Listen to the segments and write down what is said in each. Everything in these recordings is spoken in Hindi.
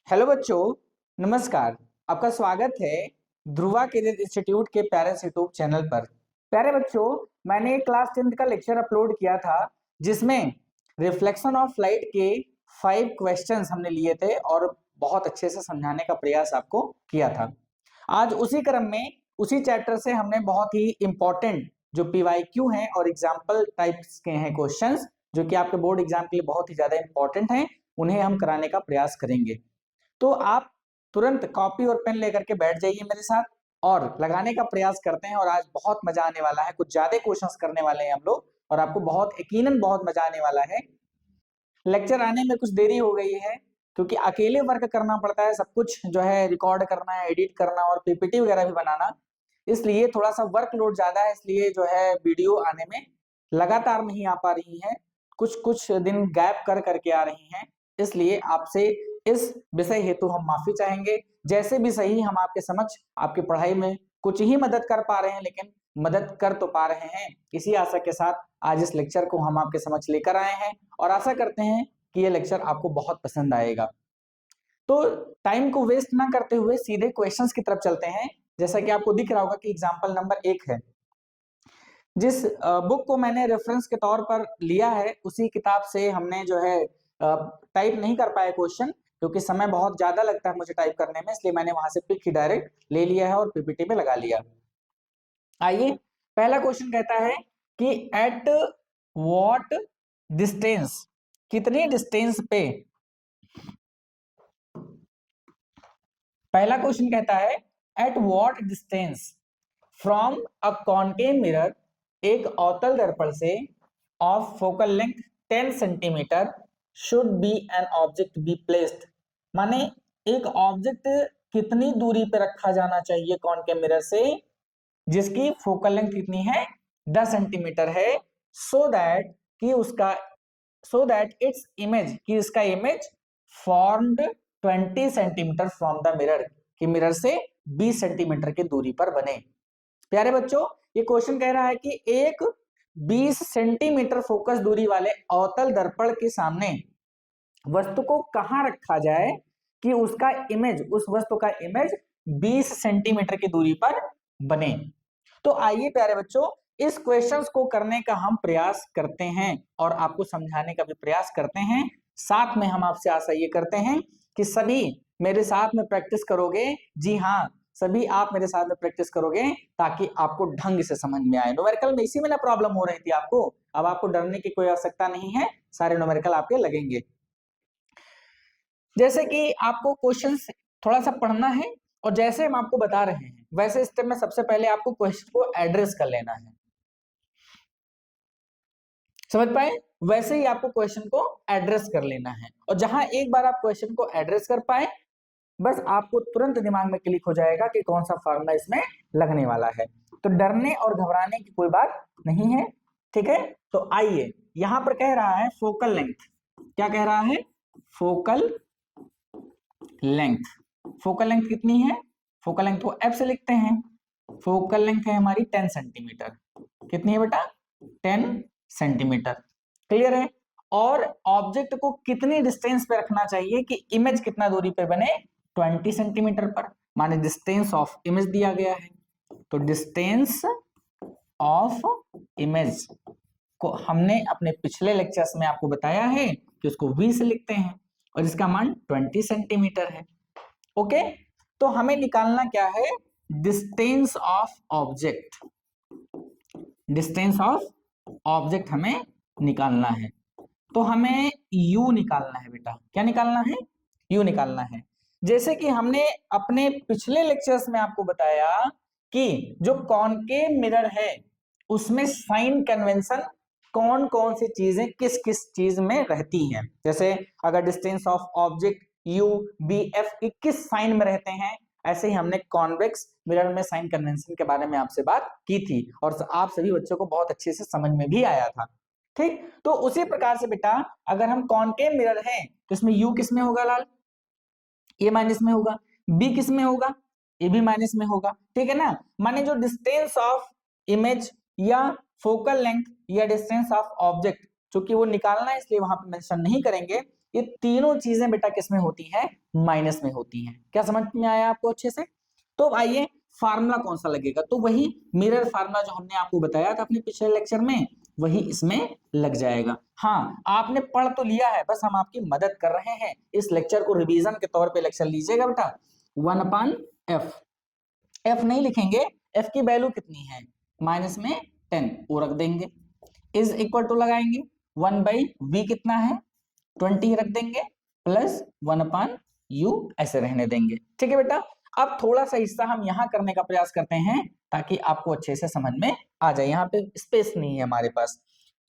हेलो बच्चों, नमस्कार। आपका स्वागत है ध्रुवा करियर इंस्टीट्यूट के पेरेंट्स यूट्यूब चैनल पर। प्यारे बच्चों, मैंने क्लास 10th का लेक्चर अपलोड किया था जिसमें रिफ्लेक्शन ऑफ लाइट के 5 क्वेश्चंस हमने लिए थे और बहुत अच्छे से समझाने का प्रयास आपको किया था। आज उसी क्रम में उसी चैप्टर से हमने बहुत ही इंपॉर्टेंट जो पीवाईक्यू हैं और एग्जाम्पल टाइप्स के हैं क्वेश्चंस जो कि आपके बोर्ड एग्जाम के लिए बहुत ही ज्यादा इंपॉर्टेंट हैं, उन्हें हम कराने का प्रयास करेंगे। तो आप तुरंत कॉपी और पेन लेकर के बैठ जाइए मेरे साथ और लगाने का प्रयास करते हैं। और आज बहुत मजा आने वाला है, कुछ ज्यादा क्वेश्चंस करने वाले हैं हम लोग और आपको बहुत यकीनन बहुत मजा आने वाला है। लेक्चर आने में कुछ देरी हो गई है क्योंकि अकेले वर्क करना पड़ता है, सब कुछ जो है रिकॉर्ड करना है, एडिट करना और पीपीटी वगैरह भी बनाना, इसलिए थोड़ा सा वर्कलोड ज्यादा है। इसलिए जो है वीडियो आने में लगातार नहीं आ पा रही है, कुछ कुछ दिन गैप कर करके आ रही हैं। इसलिए आपसे इस विषय हेतु हम माफी चाहेंगे। जैसे भी सही हम आपके समक्ष आपकी पढ़ाई में कुछ ही मदद कर पा रहे हैं, लेकिन मदद कर तो पा रहे हैं। इसी आशा के साथ आज इस लेक्चर को हम आपके समक्ष लेकर आए हैं और आशा करते हैं कि ये लेक्चर आपको बहुत पसंद आएगा। तो टाइम को वेस्ट ना करते हुए सीधे क्वेश्चंस की तरफ चलते हैं। जैसा कि आपको दिख रहा होगा कि एग्जाम्पल नंबर 1 है। जिस बुक को मैंने रेफरेंस के तौर पर लिया है उसी किताब से हमने जो है टाइप नहीं कर पाए क्वेश्चन, क्योंकि समय बहुत ज्यादा लगता है मुझे टाइप करने में, इसलिए मैंने वहां से पिक ही डायरेक्ट ले लिया है और पीपीटी पे लगा लिया। आइए, पहला क्वेश्चन कहता है कि एट व्हाट डिस्टेंस, कितनी डिस्टेंस पे, पहला क्वेश्चन कहता है at what distance from a concave mirror, एक अवतल दर्पण से, of focal length 10 centimetre should be an object be placed. माने एक ऑब्जेक्ट कितनी दूरी पे रखा जाना चाहिए कॉनकेव मिरर से जिसकी फोकल लेंथ कितनी है 10 सेंटीमीटर है, सो दैट कि उसका सो दैट इट्स इमेज कि इसका image formed 20 centimetre from the mirror, कि मिरर से 20 सेंटीमीटर की दूरी पर बने। प्यारे बच्चों, ये क्वेश्चन कह रहा है कि एक 20 सेंटीमीटर फोकस दूरी वाले अवतल दर्पण के सामने वस्तु को कहां रखा जाए कि उसका इमेज, उस वस्तु का इमेज 20 सेंटीमीटर की दूरी पर बने। तो आइए प्यारे बच्चों, इस क्वेश्चंस को करने का हम प्रयास करते हैं और आपको समझाने का भी प्रयास करते हैं। साथ में हम आपसे आशा ये करते हैं कि सभी मेरे साथ में प्रैक्टिस करोगे। जी हाँ, सभी आप मेरे साथ में प्रैक्टिस करोगे ताकि आपको ढंग से समझ में आए। न्यूमेरिकल में इसी में ना प्रॉब्लम हो रही थी आपको, अब आपको डरने की कोई आवश्यकता नहीं है, सारे न्यूमेरिकल आपके लगेंगे। जैसे कि आपको क्वेश्चंस थोड़ा सा पढ़ना है और जैसे हम आपको बता रहे हैं वैसे स्टेप में सबसे पहले आपको क्वेश्चन को एड्रेस कर लेना है। समझ पाए? वैसे ही आपको क्वेश्चन को एड्रेस कर लेना है और जहां एक बार आप क्वेश्चन को एड्रेस कर पाए बस आपको तुरंत दिमाग में क्लिक हो जाएगा कि कौन सा फॉर्मूला इसमें लगने वाला है। तो डरने और घबराने की कोई बात नहीं है, ठीक है। तो आइए, यहां पर कह रहा है फोकल लेंथ, क्या कह रहा है? Focal length. फोकल लेंथ कितनी है? फोकल लेंथ को एफ से लिखते हैं। फोकल लेंथ है हमारी 10 सेंटीमीटर। कितनी है बेटा? 10 सेंटीमीटर। क्लियर है? और ऑब्जेक्ट को कितनी डिस्टेंस पे रखना चाहिए कि इमेज कितना दूरी पे बने? 20 सेंटीमीटर पर, माने डिस्टेंस ऑफ इमेज दिया गया है। तो डिस्टेंस ऑफ इमेज को हमने अपने पिछले लेक्चर्स में आपको बताया है कि उसको v से लिखते हैं और इसका मान 20 सेंटीमीटर है। ओके, तो हमें निकालना क्या है? Distance of object. Distance of object हमें निकालना है। तो हमें u निकालना है बेटा। क्या निकालना है? u निकालना है। जैसे कि हमने अपने पिछले लेक्चर्स में आपको बताया कि जो कॉनकेव मिरर है उसमें साइन कन्वेंशन कौन कौन सी चीजें किस किस चीज में रहती हैं। जैसे अगर distance of object u b f किस साइन में रहते हैं, ऐसे ही हमने कॉन्वेक्स मिरर में साइन कन्वेंशन के बारे में आपसे बात की थी और आप सभी बच्चों को बहुत अच्छे से समझ में भी आया था। ठीक, तो उसी प्रकार से बेटा अगर हम कॉनकेव मिरर हैं तो इसमें u किस में होगा लाल? ए माइनस में होगा। b किस में होगा? ए भी माइनस में होगा। ठीक है ना? माने जो डिस्टेंस ऑफ इमेज या फोकल लेंथ या डिस्टेंस ऑफ ऑब्जेक्ट, चूंकि वो निकालना है इसलिए वहां पे मेंशन नहीं करेंगे, ये तीनों चीजें बेटा किसमें होती है, माइनस में होती हैं। क्या समझ में आया आपको अच्छे से? तो आइए फार्मूला कौन सा लगेगा, तो वही मिरर फार्मूला जो हमने आपको बताया था अपने पिछले लेक्चर में, वही इसमें लग जाएगा। हाँ, आपने पढ़ तो लिया है, बस हम आपकी मदद कर रहे हैं। इस लेक्चर को रिवीजन के तौर पे लेक्चर लीजिएगा बेटा। 1/f, एफ नहीं लिखेंगे, एफ की वैल्यू कितनी है, माइनस में 10, वो रख देंगे, इज इक्वल टू लगाएंगे 1/v कितना है 20 रख देंगे, प्लस 1/u ऐसे रहने देंगे। ठीक है बेटा, अब थोड़ा सा हिस्सा हम यहाँ करने का प्रयास करते हैं ताकि आपको अच्छे से समझ में आ जाए। यहाँ पे स्पेस नहीं है हमारे पास,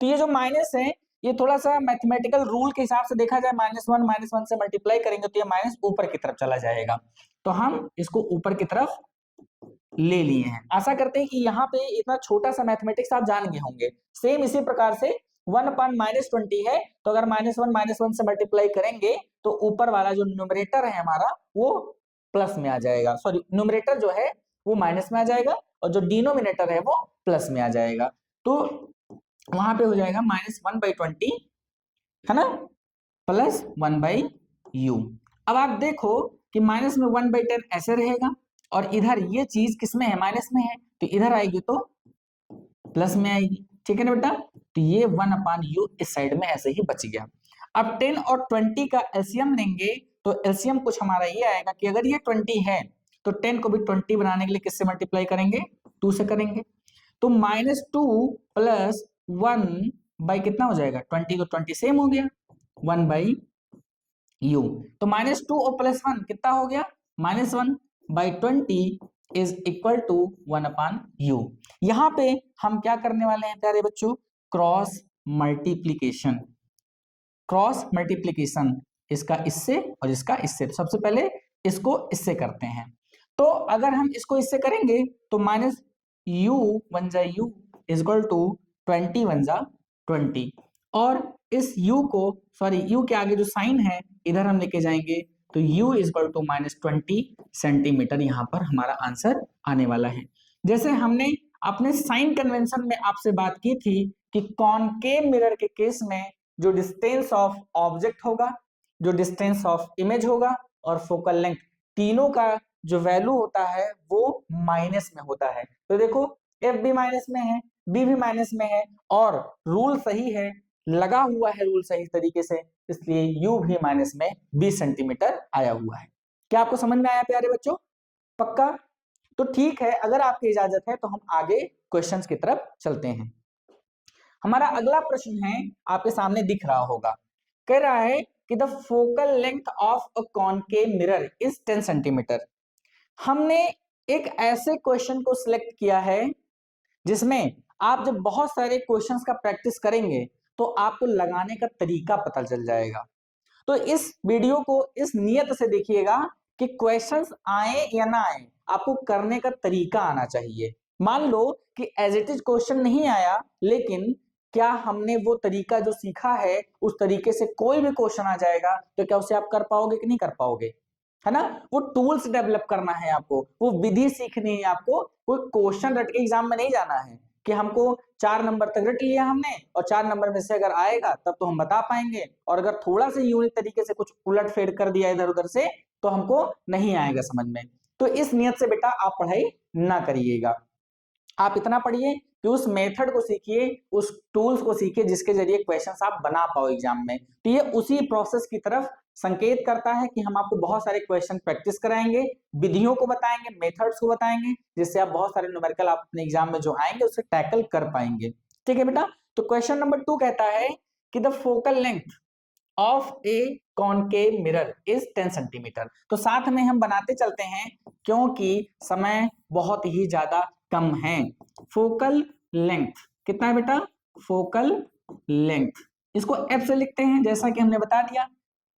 तो ये जो माइनस है ये थोड़ा सा मैथमेटिकल रूल के हिसाब से देखा जाए, -1 से मल्टीप्लाई करेंगे तो ये माइनस ऊपर की तरफ चला जाएगा, तो हम इसको ऊपर की तरफ ले लिए हैं। आशा करते हैं कि यहाँ पे इतना छोटा सा मैथमेटिक्स आप जान गए होंगे। सेम इसी प्रकार से 1/-20 है, तो अगर -1 से मल्टीप्लाई करेंगे तो ऊपर वाला जो न्यूमरेटर है हमारा वो प्लस में आ जाएगा, सॉरी न्यूमरेटर जो है वो माइनस में आ जाएगा और जो डिनोमिनेटर है वो प्लस में आ जाएगा, तो वहां पे हो जाएगा -1/20 है ना, प्लस 1/u। अब आप देखो कि माइनस में 1/10 ऐसे रहेगा और इधर ये चीज किसमें है, माइनस में है, तो इधर आएगी तो प्लस में आएगी। ठीक है ना बेटा, तो ये 1/u इस साइड में ऐसे ही बच गया। अब 10 और 20 का एलसीएम लेंगे तो एलसीएम कुछ हमारा ये आएगा कि अगर ये 20 है तो 10 को भी 20 बनाने के लिए किससे मल्टीप्लाई करेंगे, 2 से करेंगे, तो -2 प्लस 1 बाई कितना हो जाएगा 20, तो 20 सेम हो गया 1/u, तो -2 और +1 कितना हो गया -1/20 इज इक्वल टू 1/u। यहां पे हम क्या करने वाले हैं प्यारे बच्चों, क्रॉस मल्टीप्लीकेशन। क्रॉस मल्टीप्लीकेशन, इसका इससे और इसका इससे, तो सबसे पहले इसको इससे करते हैं। तो अगर हम इसको इससे करेंगे तो -u बन जाए u इज इक्वल टू 20 बन जा 20, और इस u को, सॉरी u के आगे जो साइन है इधर हम लेके जाएंगे तो u is equal to -20 centimetre, यहां पर हमारा आंसर आने वाला है। जैसे हमने अपने साइन कन्वेंशन में आपसे बात की थी कि कॉनकेव मिरर के केस में जो डिस्टेंस ऑफ ऑब्जेक्ट होगा, जो डिस्टेंस ऑफ इमेज होगा और फोकल लेंथ, तीनों का जो वैल्यू होता है वो माइनस में होता है। तो देखो एफ भी माइनस में है, बी भी माइनस में है, और रूल सही है, लगा हुआ है रूल सही तरीके से, इसलिए यू भी माइनस में 20 सेंटीमीटर आया हुआ है। क्या आपको समझ में आया प्यारे बच्चों, पक्का? तो ठीक है, अगर आपकी इजाजत है तो हम आगे क्वेश्चंस की तरफ चलते हैं। हमारा अगला प्रश्न है, आपके सामने दिख रहा होगा, कह रहा है कि the focal length of a concave mirror is 10 centimetre. हमने एक ऐसे क्वेश्चन को सिलेक्ट किया है जिसमें आप जब बहुत सारे क्वेश्चंस का प्रैक्टिस करेंगे तो आपको लगाने का तरीका पता चल जाएगा। तो इस वीडियो को इस नियत से देखिएगा कि क्वेश्चंस आए या ना आए, आपको करने का तरीका आना चाहिए। मान लो कि एज इट इज क्वेश्चन नहीं आया, लेकिन क्या हमने वो तरीका जो सीखा है उस तरीके से कोई भी क्वेश्चन आ जाएगा तो क्या उसे आप कर पाओगे कि नहीं कर पाओगे, है ना? वो टूल्स डेवलप करना है आपको, वो विधि सीखनी है आपको। कोई क्वेश्चन रट के एग्जाम में नहीं जाना है कि हमको 4 नंबर तक रट लिया हमने और 4 नंबर में से अगर आएगा तब तो हम बता पाएंगे, और अगर थोड़ा सा यूनिक तरीके से कुछ उलट फेर कर दिया इधर उधर से तो हमको नहीं आएगा समझ में। तो इस नियत से बेटा आप पढ़ाई ना करिएगा, आप इतना पढ़िए कि उस मेथड को सीखिए, उस टूल्स को सीखिए जिसके जरिए क्वेश्चंस आप बना पाओ एग्जाम में। तो ये उसी प्रोसेस की तरफ संकेत करता है कि हम आपको बहुत सारे क्वेश्चन प्रैक्टिस कराएंगे, विधियों को बताएंगे, मेथड्स को बताएंगे, जिससे आप बहुत सारे न्यूमेरिकल आप अपने एग्जाम में जो आएंगे उसे टैकल कर पाएंगे। ठीक है बेटा, तो क्वेश्चन नंबर 2 कहता है कि the focal length of A concave mirror is 10 centimetre. तो साथ में हम बनाते चलते हैं क्योंकि समय बहुत ही ज्यादा कम है। फोकल लेंथ कितना है बेटा, फोकल लेंथ इसको एफ से लिखते हैं, जैसा कि हमने बता दिया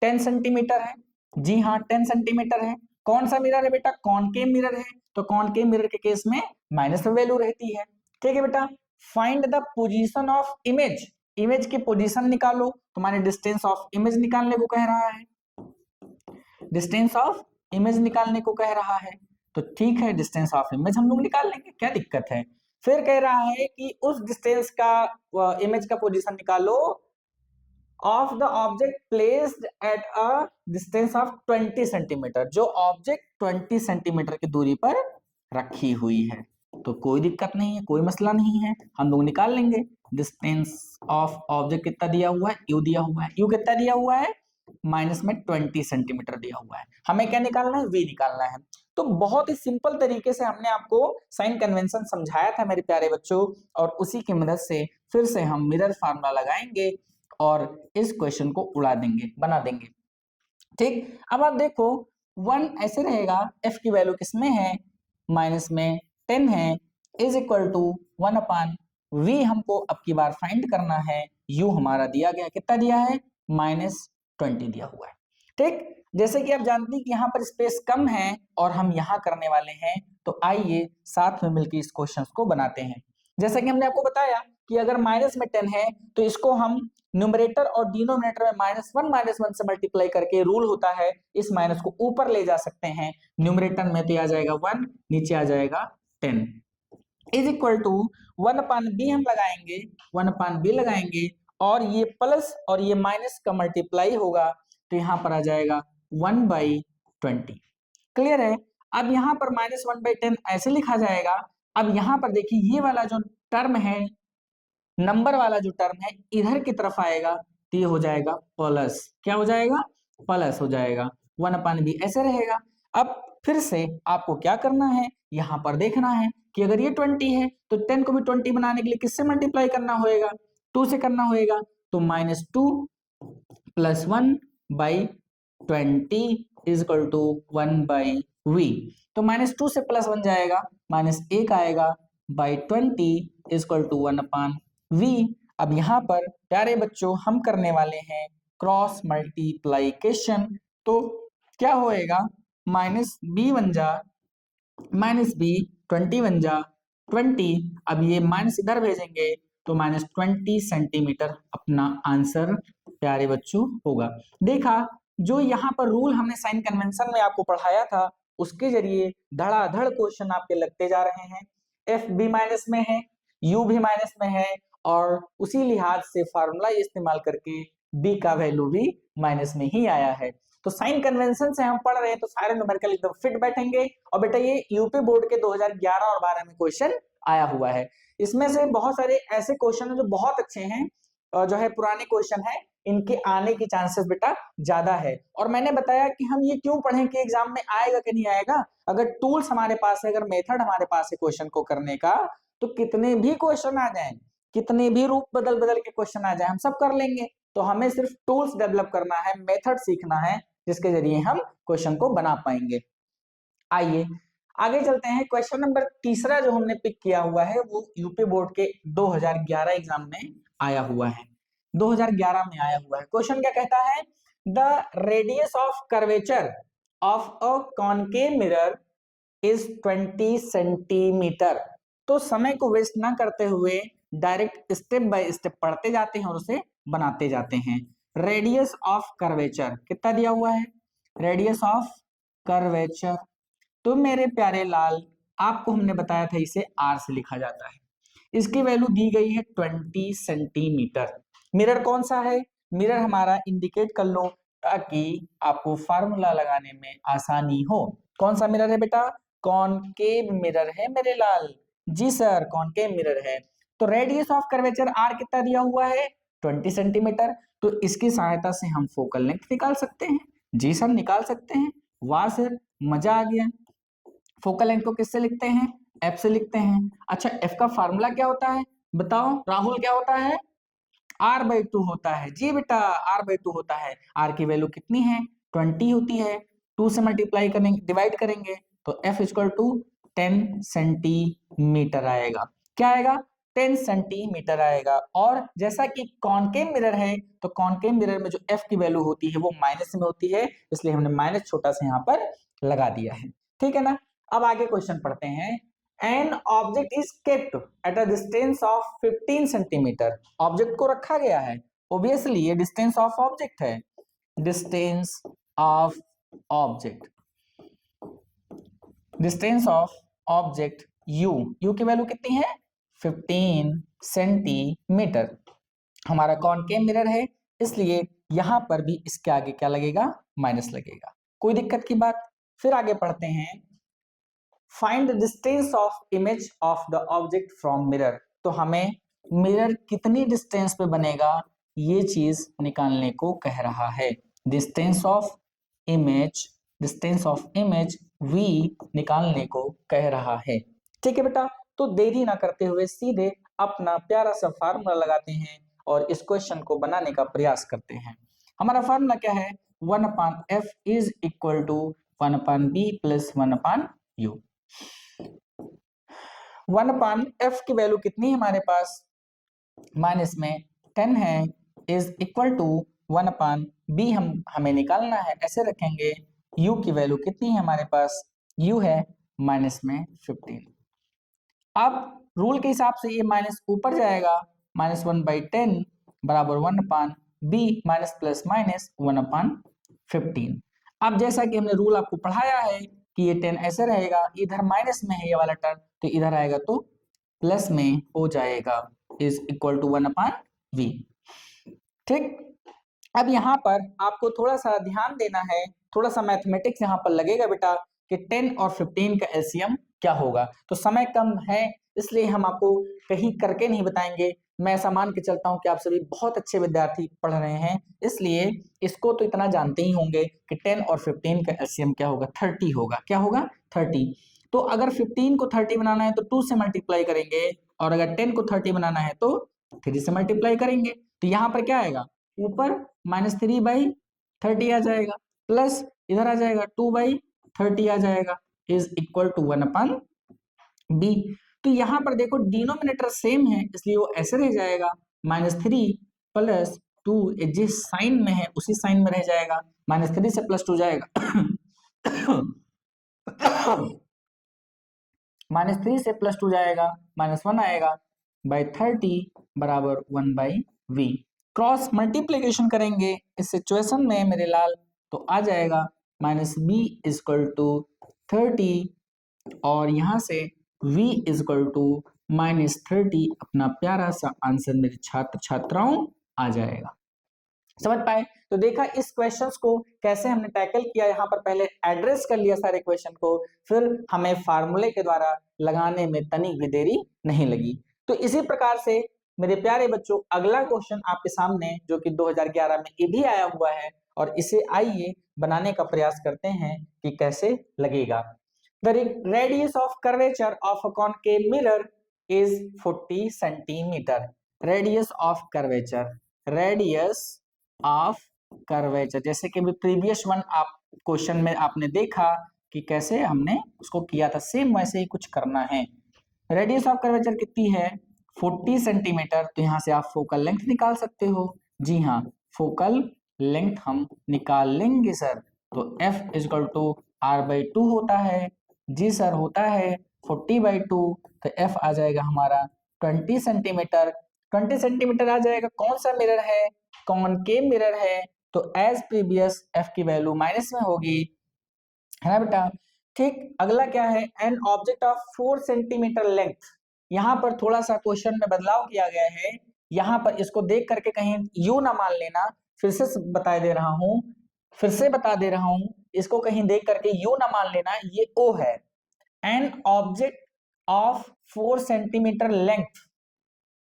10 सेंटीमीटर है। जी हाँ 10 सेंटीमीटर है। कौन सा मिरर है बेटा, कॉनकेव मिरर है, तो कॉनकेव मिरर के केस में माइनस वैल्यू रहती है। ठीक है बेटा, find the position of image, image की पोजीशन निकालो, तुम्हारे डिस्टेंस ऑफ इमेज निकालने को कह रहा है, डिस्टेंस ऑफ इमेज निकालने को कह रहा है। तो ठीक है, डिस्टेंस ऑफ इमेज हम लोग निकाल लेंगे, क्या दिक्कत है। फिर कह रहा है कि उस डिस्टेंस का इमेज का पोजीशन निकालो of the object placed at a distance of 20 centimetre, जो ऑब्जेक्ट 20 सेंटीमीटर की दूरी पर रखी हुई है। तो कोई दिक्कत नहीं है, कोई मसला नहीं है, हम लोग निकाल लेंगे। डिस्टेंस ऑफ ऑब्जेक्ट कितना दिया हुआ है, यू दिया हुआ है। यू कितना दिया हुआ है, माइनस में 20 सेंटीमीटर दिया हुआ है। हमें क्या निकालना है, वी निकालना है। तो बहुत ही सिंपल तरीके से हमने आपको साइन कन्वेंशन समझाया था मेरे प्यारे बच्चों, और उसी की मदद से फिर से हम मिरर फार्मूला लगाएंगे और इस क्वेश्चन को उड़ा देंगे, बना देंगे। ठीक, अब आप देखो 1 ऐसे रहेगा, f की वैल्यू किसमें है, माइनस में 10 है, is equal to 1 upon v हमको अब की बार फाइंड करना है। u हमारा दिया गया, कितना दिया है, -20 दिया हुआ है। ठीक, जैसे कि आप जानते हैं कि यहाँ पर स्पेस कम है और हम यहाँ करने वाले हैं, तो आइए साथ में मिलकर इस क्वेश्चन को बनाते हैं। जैसा कि हमने आपको बताया कि अगर माइनस में 10 है तो इसको हम न्यूमरेटर और डिनोमिनेटर में -1 से मल्टीप्लाई करके, रूल होता है इस माइनस को ऊपर ले जा सकते हैं। न्यूमरेटर में तो आ जाएगा 1, नीचे आ जाएगा 10, is equal to 1 upon b हम लगाएंगे, 1 अपान बी लगाएंगे, और ये प्लस और ये माइनस का मल्टीप्लाई होगा, तो यहाँ पर आ जाएगा 1/20। क्लियर है। अब यहाँ पर -1/10 ऐसे लिखा जाएगा। अब यहाँ पर देखिए ये वाला जो टर्म है, नंबर वाला जो टर्म है, इधर की तरफ आएगा तो ये हो जाएगा प्लस, क्या हो जाएगा, प्लस हो जाएगा, 1 अपान बी ऐसे रहेगा। अब फिर से आपको क्या करना है, यहाँ पर देखना है कि अगर ये 20 है तो 10 को भी 20 बनाने के लिए किससे मल्टीप्लाई करना होगा, 2 से करना होगा। तो -2 + 1/20 इज इक्वल टू 1/v। तो -2 से +1 जाएगा, -1 आएगा, /20 is equal to 1 upon v। अब यहाँ पर प्यारे बच्चों हम करने वाले हैं क्रॉस मल्टीप्लाइकेशन। तो क्या होएगा, -b बन जा, -b 20 बन जा 20। अब ये माइनस इधर भेजेंगे तो -20 सेंटीमीटर अपना आंसर प्यारे बच्चों होगा। देखा, जो यहाँ पर रूल हमने साइन कन्वेंशन में आपको पढ़ाया था, उसके जरिए धड़ाधड़ क्वेश्चन आपके लगते जा रहे हैं। एफ भी माइनस में है, यू भी माइनस में है, और उसी लिहाज से फार्मूला इस्तेमाल करके बी का वैल्यू भी माइनस में ही आया है। तो साइन कन्वेंशन से हम पढ़ रहे हैं तो सारे न्यूमेरिकल एकदम फिट बैठेंगे। और बेटा ये यूपी बोर्ड के 2011 और 12 में क्वेश्चन आया हुआ है। इसमें से बहुत सारे ऐसे क्वेश्चन हैं जो बहुत अच्छे हैं, जो है पुराने क्वेश्चन है, इनके आने की चांसेस बेटा ज्यादा है। और मैंने बताया कि हम ये क्यों पढ़ें कि एग्जाम में आएगा कि नहीं आएगा। अगर टूल्स हमारे पास है, अगर मेथड हमारे पास है क्वेश्चन को करने का, तो कितने भी क्वेश्चन आ जाए, कितने भी रूप बदल बदल के क्वेश्चन आ जाए, हम सब कर लेंगे। तो हमें सिर्फ टूल्स डेवलप करना है, मेथड सीखना है, जिसके जरिए हम क्वेश्चन को बना पाएंगे। आइए आगे चलते हैं। क्वेश्चन नंबर तीसरा जो हमने पिक किया हुआ है वो यूपी बोर्ड के 2011 एग्जाम में आया हुआ है, 2011 में आया हुआ है। क्वेश्चन क्या कहता है, the radius of curvature of a concave mirror is 20 centimetre. तो समय को वेस्ट ना करते हुए डायरेक्ट स्टेप बाय स्टेप पढ़ते जाते हैं और उसे बनाते जाते हैं। रेडियस ऑफ कर्वेचर कितना दिया हुआ है, रेडियस ऑफ कर्वेचर, तो मेरे प्यारे लाल आपको हमने बताया था इसे आर से लिखा जाता है। इसकी वैल्यू दी गई है 20 सेंटीमीटर। मिरर कौन सा है, मिरर हमारा इंडिकेट कर लो ताकि आपको फार्मूला लगाने में आसानी हो। कौन सा मिरर है बेटा, कॉनकेव मिरर है मेरे लाल। जी सर, कॉनकेव मिरर है। तो रेडियस ऑफ कर्वेचर आर कितना दिया हुआ है, 20 सेंटीमीटर। तो इसकी सहायता से हम फोकल लेंथ निकाल सकते हैं। जी सर, निकाल सकते हैं। वाह सर, मजा आ गया। फोकल लेंथ को किससे लिखते हैं, एफ से लिखते हैं। अच्छा, एफ का फार्मूला क्या होता है बताओ राहुल, क्या होता है, r/2 होता है। जी बेटा, r/2 होता है। r की वैल्यू कितनी है, 20 होती है। 2 से मल्टीप्लाई करेंगे, डिवाइड करेंगे, तो f इक्वल टू 10 सेंटीमीटर आएगा। क्या आएगा, 10 सेंटीमीटर आएगा। और जैसा कि कॉनकेव मिरर है, तो कॉनकेव मिरर में जो f की वैल्यू होती है वो माइनस में होती है, इसलिए हमने माइनस छोटा सा यहाँ पर लगा दिया है। ठीक है ना। अब आगे क्वेश्चन पढ़ते हैं। An object is kept at a distance of 15 centimetre. Object को रखा गया है, ऑब्वियसली ये डिस्टेंस ऑफ ऑब्जेक्ट है, distance of object, distance of object u, u की वैल्यू कितनी है, 15 सेंटीमीटर। हमारा कॉनकेव मिरर है, इसलिए यहां पर भी इसके आगे क्या लगेगा, माइनस लगेगा। कोई दिक्कत की बात। फिर आगे पढ़ते हैं, find the distance of image of the object from mirror. तो हमें मिरर कितनी डिस्टेंस पे बनेगा ये चीज निकालने को कह रहा है। डिस्टेंस ऑफ इमेज v निकालने को कह रहा है। ठीक है बेटा, तो देरी ना करते हुए सीधे अपना प्यारा सा फार्मूला लगाते हैं और इस क्वेश्चन को बनाने का प्रयास करते हैं। हमारा फार्मूला क्या है, 1/f is equal to 1/b plus 1/u। 1/f की वैल्यू कितनी है हमारे पास, माइनस में 10 है, इज इक्वल टू 1/b हमें निकालना है, ऐसे रखेंगे। u की वैल्यू कितनी है हमारे पास, u है माइनस में 15। अब रूल के हिसाब से ये माइनस ऊपर जाएगा, -1/10 बराबर 1/b माइनस प्लस माइनस 1/15। अब जैसा कि हमने रूल आपको पढ़ाया है कि ये 10 ऐसे रहेगा, इधर माइनस में है ये वाला टर्म, तो इधर आएगा तो प्लस में हो जाएगा, इज इक्वल टू 1/v। ठीक, अब यहाँ पर आपको थोड़ा सा ध्यान देना है, थोड़ा सा मैथमेटिक्स यहाँ पर लगेगा बेटा कि 10 और 15 का एलसीएम क्या होगा। तो समय कम है इसलिए हम आपको कहीं करके नहीं बताएंगे। मैं ऐसा मान के चलता हूँ कि आप सभी बहुत अच्छे विद्यार्थी पढ़ रहे हैं, इसलिए इसको तो इतना जानते ही होंगे कि 10 और 15 का एलसीएम क्या होगा, 30 होगा। क्या होगा, 30। तो अगर 15 को 30 बनाना है तो 2 से मल्टीप्लाई करेंगे, और अगर 10 को 30 बनाना है तो 3 से मल्टीप्लाई करेंगे। तो यहाँ पर क्या आएगा, ऊपर -3/30 आ जाएगा, प्लस इधर आ जाएगा 2/30 आ जाएगा, इज इक्वल टू 1/b। तो यहाँ पर देखो डिनोमिनेटर सेम है इसलिए वो ऐसे रह जाएगा, -3 प्लस 2 जिस साइन में है उसी साइन में रह जाएगा, -3 से +2 जाएगा -3 से +2 जाएगा, -1 आएगा, बाई 30 बराबर 1/v। क्रॉस मल्टीप्लीकेशन करेंगे इस सिचुएशन में मेरे लाल, तो आ जाएगा -b इक्वल टू 30 और यहाँ से v इक्वल टू -30। अपना प्यारा सा आंसर मेरे छात्र छात्राओं आ जाएगा। समझ पाए? तो देखा इस क्वेश्चंस को कैसे हमने टैकल किया, यहाँ पर पहले एड्रेस कर लिया सारे क्वेश्चन को, फिर हमें फार्मूले के द्वारा लगाने में तनिक भी देरी नहीं लगी। तो इसी प्रकार से मेरे प्यारे बच्चों अगला क्वेश्चन आपके सामने जो कि 2011 में ये भी आया हुआ है, और इसे आइए बनाने का प्रयास करते हैं कि कैसे लगेगा। The radius of curvature of a concave mirror is 40 centimetre. Radius of curvature, radius of curvature, जैसे कि प्रीवियस वन आप क्वेश्चन में आपने देखा कि कैसे हमने उसको किया था, सेम वैसे ही कुछ करना है। रेडियस ऑफ कर्वेचर कितनी है, 40 सेंटीमीटर। तो यहाँ से आप फोकल लेंथ निकाल सकते हो। जी हाँ, फोकल लेंथ हम निकाल लेंगे सर। तो f इक्वल टू r/2 होता है। जी सर होता है 40/2, तो f आ जाएगा हमारा 20 सेंटीमीटर। 20 सेंटीमीटर आ जाएगा। कौन सा मिरर है, कॉनकेव मिरर है, तो एज प्रीवियस f की वैल्यू माइनस में होगी, है ना बेटा। ठीक, अगला क्या है, an object of 4 centimetre length. यहाँ पर थोड़ा सा क्वेश्चन में बदलाव किया गया है। यहाँ पर इसको देख करके कहीं यू ना मान लेना, फिर से बता दे रहा हूँ, फिर से बता दे रहा हूँ, इसको कहीं देख करके यू ना मान लेना, ये ओ है। An object of 4 centimetre length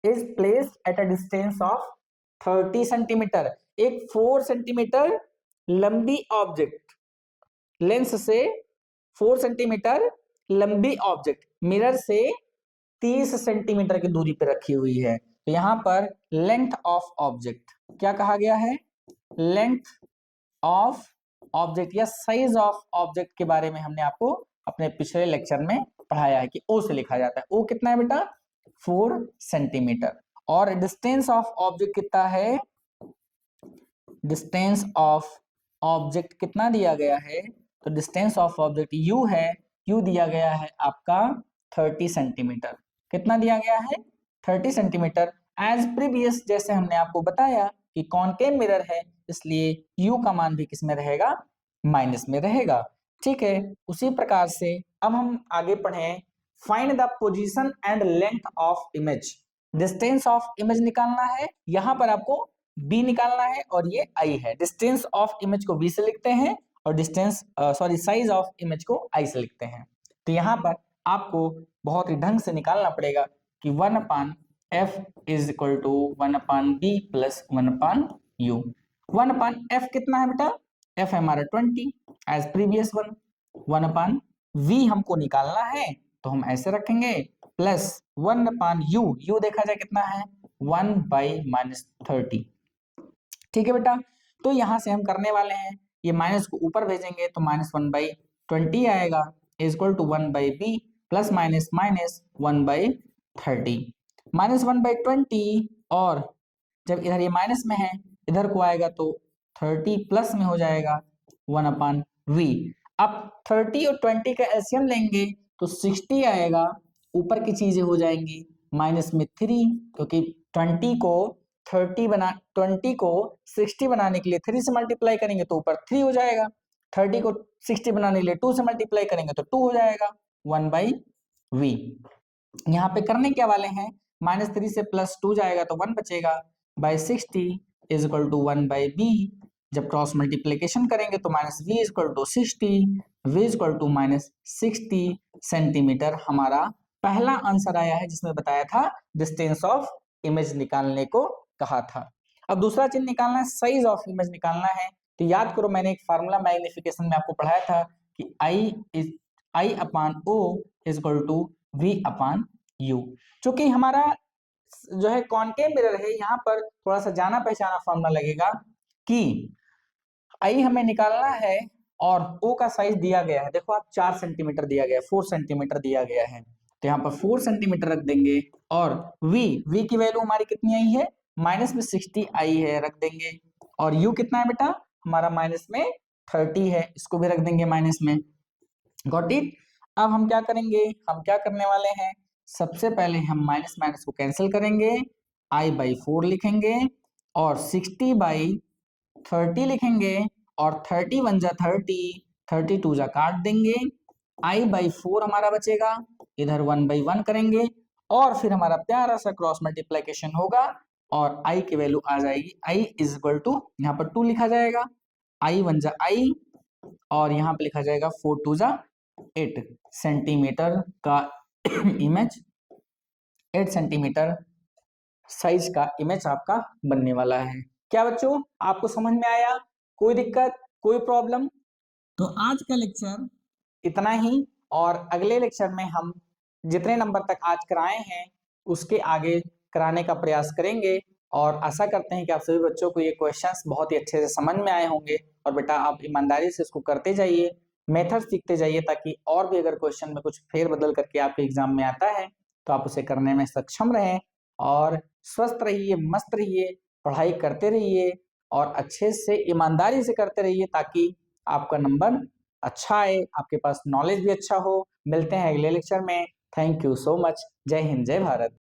is placed at a distance of 30 centimetre. एक 4 सेंटीमीटर लंबी ऑब्जेक्ट, लेंस से 4 सेंटीमीटर लंबी ऑब्जेक्ट मिरर से 30 सेंटीमीटर की दूरी पर रखी हुई है। तो यहाँ पर लेंथ ऑफ ऑब्जेक्ट क्या कहा गया है, लेंथ ऑफ ऑब्जेक्ट या साइज ऑफ ऑब्जेक्ट के बारे में हमने आपको अपने पिछले लेक्चर में पढ़ाया है कि ओ से लिखा जाता है। ओ कितना है बेटा, 4 सेंटीमीटर। और डिस्टेंस ऑफ ऑब्जेक्ट कितना है, डिस्टेंस ऑफ ऑब्जेक्ट कितना दिया गया है, तो डिस्टेंस ऑफ ऑब्जेक्ट u है, u दिया गया है आपका 30 सेंटीमीटर। कितना दिया गया है, 30 सेंटीमीटर। एज प्रीवियस जैसे हमने आपको बताया कि कॉनकेव मिरर है इसलिए u का मान भी किस में रहेगा, माइनस में रहेगा। ठीक है, उसी प्रकार से अब हम आगे पढ़ें, find the position and length of image. Distance of image निकालना है। यहाँ पर आपको b निकालना है और ये i है। डिस्टेंस ऑफ इमेज को v से लिखते हैं और डिस्टेंस साइज ऑफ इमेज को i से लिखते हैं। तो यहाँ पर आपको बहुत ही ढंग से निकालना पड़ेगा कि 1/f is equal to 1/b plus 1/u। 1/f कितना है बेटा? f है हमारा 20 एज प्रीवियस वन। 1/v हमको निकालना है तो हम ऐसे रखेंगे प्लस 1/u, u देखा जाए कितना है 1/-30। ठीक है बेटा, तो यहां से हम करने वाले हैं ये माइनस को ऊपर भेजेंगे तो -1/20 आएगा is equal to 1/b plus minus minus 1/30। -1/20 और जब इधर ये माइनस में है इधर को आएगा तो 30 प्लस में हो जाएगा 1/v। अब 30 और 20 का एलसीएम लेंगे तो 60 आएगा, ऊपर की चीजें हो जाएंगी माइनस में 3, क्योंकि 20 को 60 बनाने के लिए 3 से मल्टीप्लाई करेंगे तो ऊपर 3 हो जाएगा, 30 को 60 बनाने के लिए 2 से मल्टीप्लाई करेंगे तो 2 हो जाएगा 1/v। यहाँ पे करने क्या वाले हैं, -3 से +2 जाएगा तो 1 बचेगा by 60 is equal to 1/b। जब क्रॉस मल्टीप्लीकेशन करेंगे तो -v is equal to 60, v is equal to -60 centimetre हमारा पहला आंसर आया है, जिसमें बताया था डिस्टेंस ऑफ इमेज निकालने को कहा था। अब दूसरा चीज निकालना है, साइज ऑफ इमेज निकालना है। तो याद करो मैंने एक फार्मूला मैग्निफिकेशन में आपको पढ़ाया था कि I/O is equal to V/U। चूंकि हमारा जो है कॉनकेव मिरर है, यहाँ पर थोड़ा सा जाना पहचाना फार्मूला लगेगा कि I हमें निकालना है और O का साइज दिया गया है, देखो आप 4 सेंटीमीटर दिया गया है, 4 सेंटीमीटर दिया गया है, तो यहाँ पर 4 सेंटीमीटर रख देंगे और V की वैल्यू हमारी कितनी आई है, माइनस में 60 आई है, रख देंगे। और U कितना है बेटा, हमारा माइनस में 30 है, इसको भी रख देंगे माइनस में। Got it. अब हम क्या करेंगे, हम क्या करने वाले हैं, सबसे पहले हम माइनस माइनस को कैंसिल करेंगे, I/4 लिखेंगे और 60/30 लिखेंगे और 30 1 जा 30, 32 जा काट देंगे, I/4 हमारा बचेगा, इधर 1/1 करेंगे और फिर हमारा प्यारा सा क्रॉस मल्टीप्लिकेशन होगा और I की वैल्यू आ जाएगी, I इज इक्वल टू यहाँ पर 2 लिखा जाएगा, I 1 जा I और यहाँ पे लिखा जाएगा 4 2 जा 8 सेंटीमीटर का इमेज, 8 सेंटीमीटर साइज का इमेज आपका बनने वाला है। क्या बच्चों आपको समझ में आया, कोई दिक्कत, कोई प्रॉब्लम? तो आज का लेक्चर इतना ही और अगले लेक्चर में हम जितने नंबर तक आज कराए हैं उसके आगे कराने का प्रयास करेंगे और आशा करते हैं कि आप सभी बच्चों को ये क्वेश्चंस बहुत ही अच्छे से समझ में आए होंगे। और बेटा आप ईमानदारी से इसको करते जाइए, मेथड सीखते जाइए, ताकि और भी अगर क्वेश्चन में कुछ फेरबदल करके आपके एग्जाम में आता है तो आप उसे करने में सक्षम रहें। और स्वस्थ रहिए, मस्त रहिए, पढ़ाई करते रहिए और अच्छे से ईमानदारी से करते रहिए ताकि आपका नंबर अच्छा आए, आपके पास नॉलेज भी अच्छा हो। मिलते हैं अगले लेक्चर में। Thank you so much. जय हिंद, जय भारत।